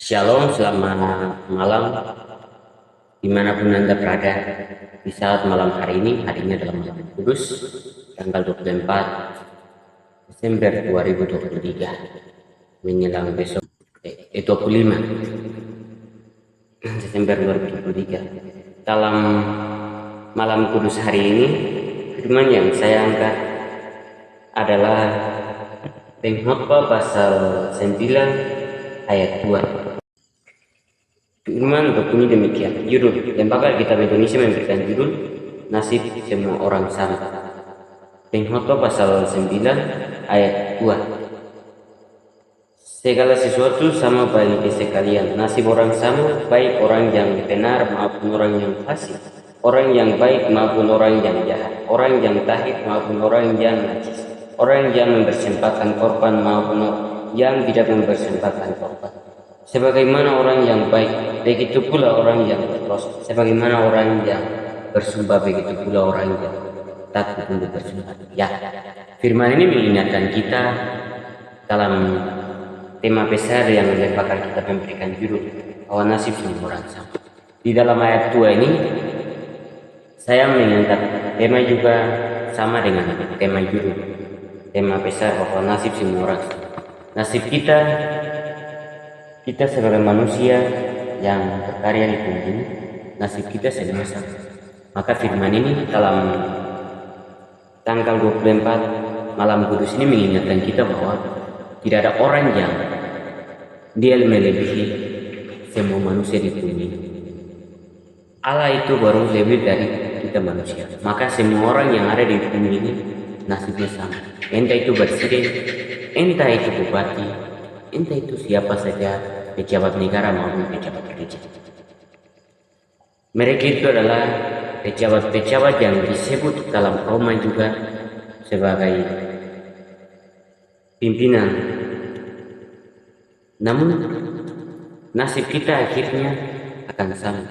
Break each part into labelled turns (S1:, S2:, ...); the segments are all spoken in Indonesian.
S1: Shalom, selamat malam dimanapun Anda berada. Di saat malam hari ini, harinya adalah malam kudus, tanggal 24 Desember 2023, menjelang besok 25 Desember 2023. Dalam malam kudus hari ini, firman yang saya angkat adalah Pengkhotbah pasal 9 ayat 2. Firman berbunyi demikian. Judul Lembaga Alkitab Indonesia memberikan judul Nasib Semua Orang Sama. Pengkhotbah pasal 9 ayat 2. Segala sesuatu sama bagi sekalian. Nasib orang sama, baik orang yang benar maupun orang yang fasik, orang yang baik maupun orang yang jahat, orang yang tahir maupun orang yang najis, orang yang mempersembahkan korban maupun yang tidak mempersembahkan korban. Sebagaimana orang yang baik, begitu pula orang yang berdosa. Sebagaimana orang yang bersumpah, begitu pula orang yang takut untuk bersumpah. Ya, firman ini mengingatkan kita dalam tema besar yang lembaga kita memberikan judul bahwa nasib semua orang sama. Di dalam ayat 2 ini, saya mengangkat tema juga sama dengan tema judul. Tema besar bahwa nasib semua orang sama. Nasib kita sebagai manusia yang berkarya di bumi ini, nasib kita semua sama. Maka firman ini dalam tanggal 24 malam kudus ini mengingatkan kita bahwa tidak ada orang yang dia melebihi semua manusia di bumi ini. Allah itu baru lebih dari kita manusia. Maka semua orang yang ada di bumi ini nasibnya sama. Entah itu presiden, entah itu bupati, entah itu siapa saja, pejabat negara maupun pejabat gereja. Mereka itu adalah pejabat-pejabat yang disebut dalam Roma juga sebagai pimpinan. Namun nasib kita akhirnya akan sama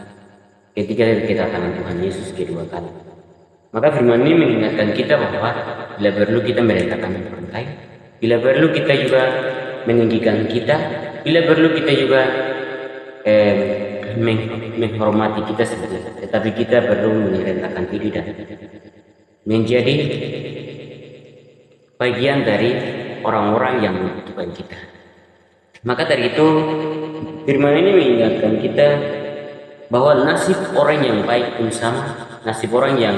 S1: ketika kedatangan Tuhan Yesus kedua kali. Maka firman ini mengingatkan kita bahwa bila perlu kita merendahkan orang lain, bila perlu kita juga meninggikan kita, bila perlu kita juga menghormati kita sendiri, tetapi kita perlu merendahkan diri dan menjadi bagian dari orang-orang yang membutuhkan kita. Maka dari itu firman ini mengingatkan kita bahwa nasib orang yang baik pun sama, nasib orang yang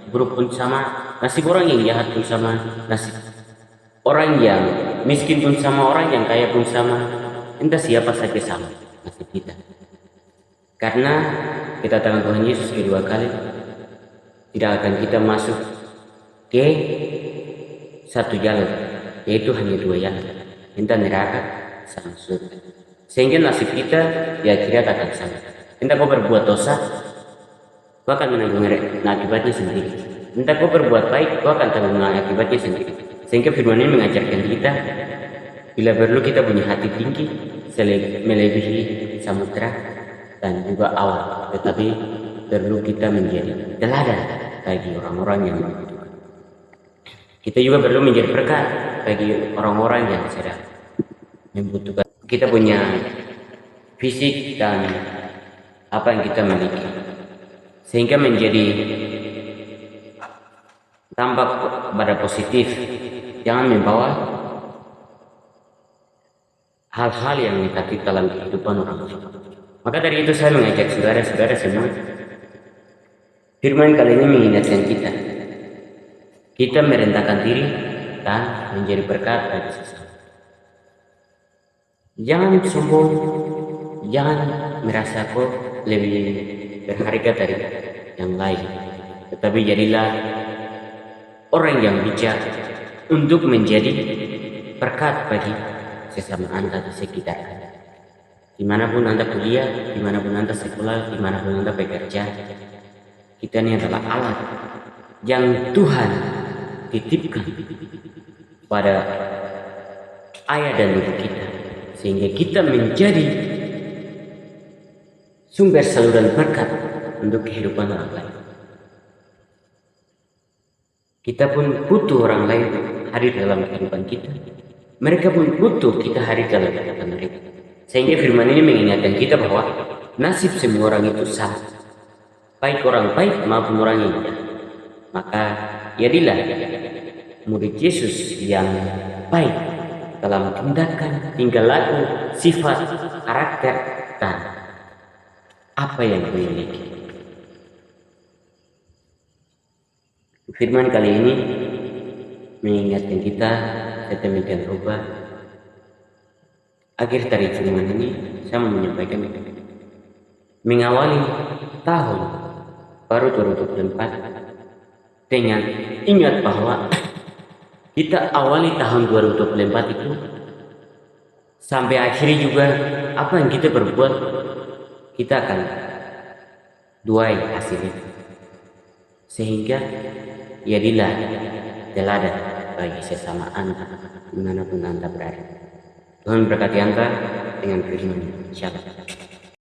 S1: buruk pun sama, nasib orang yang jahat pun sama, nasib orang yang miskin pun sama, orang yang kaya pun sama, entah siapa saja sama nasib kita. Karena kedatangan Tuhan Yesus kedua kali tidak akan kita masuk ke satu jalur, yaitu hanya dua jalur, entah neraka sama surga. Sehingga nasib kita di akhirat akan sama. Entah kau berbuat dosa, kau akan menanggung akibatnya sendiri. Entah kau berbuat baik, kau akan tanggung akibatnya sendiri. Sehingga firman ini mengajarkan kita, bila perlu kita punya hati tinggi, melebihi samudra dan juga awan, tetapi perlu kita menjadi teladan bagi orang-orang yang membutuhkan. Kita juga perlu menjadi berkat bagi orang-orang yang sedang membutuhkan. Kita punya fisik dan apa yang kita miliki, sehingga menjadi tampak pada positif. Jangan membawa hal-hal yang negatif dalam kehidupan orang lain. Maka dari itu saya mengajak saudara-saudara semua, firman kali ini mengingatkan kita merendahkan diri dan menjadi berkat bagi sesama. Jangan sombong, jangan merasa kau lebih berharga dari yang lain, tetapi jadilah orang yang bijak untuk menjadi berkat bagi sesama Anda di sekitar Anda. Dimanapun Anda kuliah, dimanapun Anda sekolah, dimanapun Anda bekerja, kita ini adalah alat yang Tuhan titipkan pada ayah dan ibu kita, sehingga kita menjadi sumber saluran berkat untuk kehidupan orang lain. Kita pun butuh orang lain hadir dalam kehidupan kita. Mereka pun butuh kita hadir dalam kehidupan mereka. Sehingga firman ini mengingatkan kita bahwa nasib semua orang itu sama, baik orang baik maupun orang yang jahat. Maka jadilah murid Yesus yang baik dalam tindakan, tingkah laku, sifat, karakter, dan apa yang dimiliki. Firman kali ini mengingatkan kita sedemikian rupa. Akhir dari firman ini saya mau menyampaikan mengawali tahun baru 2024 dengan ingat bahwa kita awali tahun 2024 itu sampai akhirnya juga apa yang kita berbuat kita akan tuai hasilnya, sehingga jadilah teladan bagi sesama Anda dimanapun Anda berada. Tuhan berkati Anda dengan firman-Nya. Shalom.